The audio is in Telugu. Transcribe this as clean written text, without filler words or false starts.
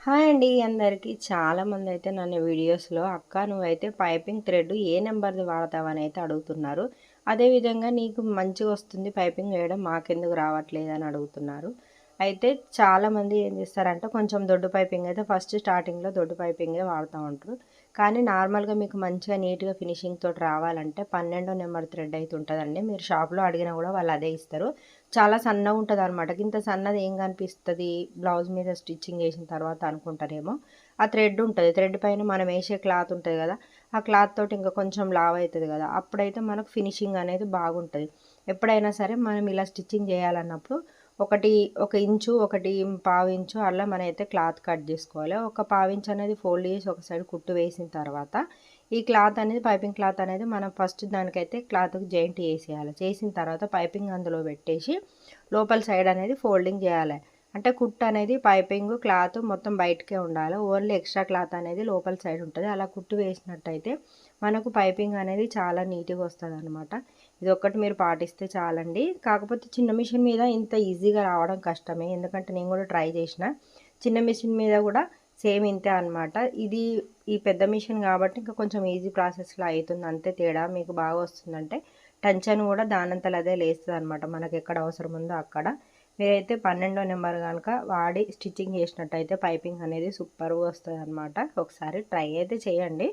హాయ్ అండి అందరికీ. చాలామంది అయితే నన్ను వీడియోస్లో అక్క నువ్వైతే పైపింగ్ థ్రెడ్ ఏ నెంబర్ది వాడతావని అయితే అడుగుతున్నారు. అదేవిధంగా నీకు మంచిగా వస్తుంది పైపింగ్ వేయడం మాకెందుకు రావట్లేదు అని అడుగుతున్నారు. అయితే చాలామంది ఏం చేస్తారంటే కొంచెం దొడ్డు పైపింగ్ అయితే ఫస్ట్ స్టార్టింగ్లో దొడ్డు పైపింగే వాడుతూ ఉంటారు. కానీ నార్మల్గా మీకు మంచిగా నీట్గా ఫినిషింగ్ తోటి రావాలంటే 12 నెంబర్ థ్రెడ్ అయితే ఉంటుందండి. మీరు షాప్లో అడిగినా కూడా వాళ్ళు అదే ఇస్తారు. చాలా సన్నగా ఉంటుంది అనమాట. ఇంత సన్నది ఏం కనిపిస్తుంది బ్లౌజ్ మీద స్టిచ్చింగ్ చేసిన తర్వాత అనుకుంటారేమో. ఆ థ్రెడ్ ఉంటుంది, థ్రెడ్ పైన మనం వేసే క్లాత్ ఉంటుంది కదా, ఆ క్లాత్ తోటి ఇంకా కొంచెం లావ్ అవుతుంది కదా, అప్పుడైతే మనకు ఫినిషింగ్ అనేది బాగుంటుంది. ఎప్పుడైనా సరే మనం ఇలా స్టిచ్చింగ్ చేయాలన్నప్పుడు ఒక ఇంచు, ఒకటి పావు ఇంచు అలా మనం అయితే క్లాత్ కట్ చేసుకోవాలి. ఒక పావు ఇంచు అనేది ఫోల్డ్ చేసి ఒక సైడ్ కుట్టు వేసిన తర్వాత ఈ క్లాత్ అనేది పైపింగ్ క్లాత్ అనేది మనం ఫస్ట్ దానికైతే క్లాత్కి జాయింట్ చేసేయాలి. చేసిన తర్వాత పైపింగ్ అందులో పెట్టేసి లోపల సైడ్ అనేది ఫోల్డింగ్ చేయాలి. అంటే కుట్టు అనేది పైపింగ్ క్లాత్ మొత్తం బయటకే ఉండాలి. ఓన్లీ ఎక్స్ట్రా క్లాత్ అనేది లోపల సైడ్ ఉంటుంది. అలా కుట్టు వేసినట్టయితే మనకు పైపింగ్ అనేది చాలా నీట్గా వస్తుంది అనమాట. ఇది ఒక్కటి మీరు పాటిస్తే చాలండి. కాకపోతే చిన్న మిషన్ మీద ఇంత ఈజీగా రావడం కష్టమే, ఎందుకంటే నేను కూడా ట్రై చేసిన. చిన్న మిషన్ మీద కూడా సేమ్ ఇంతే అనమాట. ఇది ఈ పెద్ద మిషన్ కాబట్టి ఇంకా కొంచెం ఈజీ ప్రాసెస్లో అవుతుంది, అంతే తేడా. మీకు బాగా వస్తుందంటే టెన్షన్ కూడా దానంతలో అదే లేస్తుంది అనమాట, మనకు ఎక్కడ అవసరం ఉందో అక్కడ. మీరైతే 12 నెంబర్ కనుక వాడి స్టిచ్చింగ్ చేసినట్టయితే పైపింగ్ అనేది సూపర్గా వస్తుంది అనమాట. ఒకసారి ట్రై అయితే చేయండి.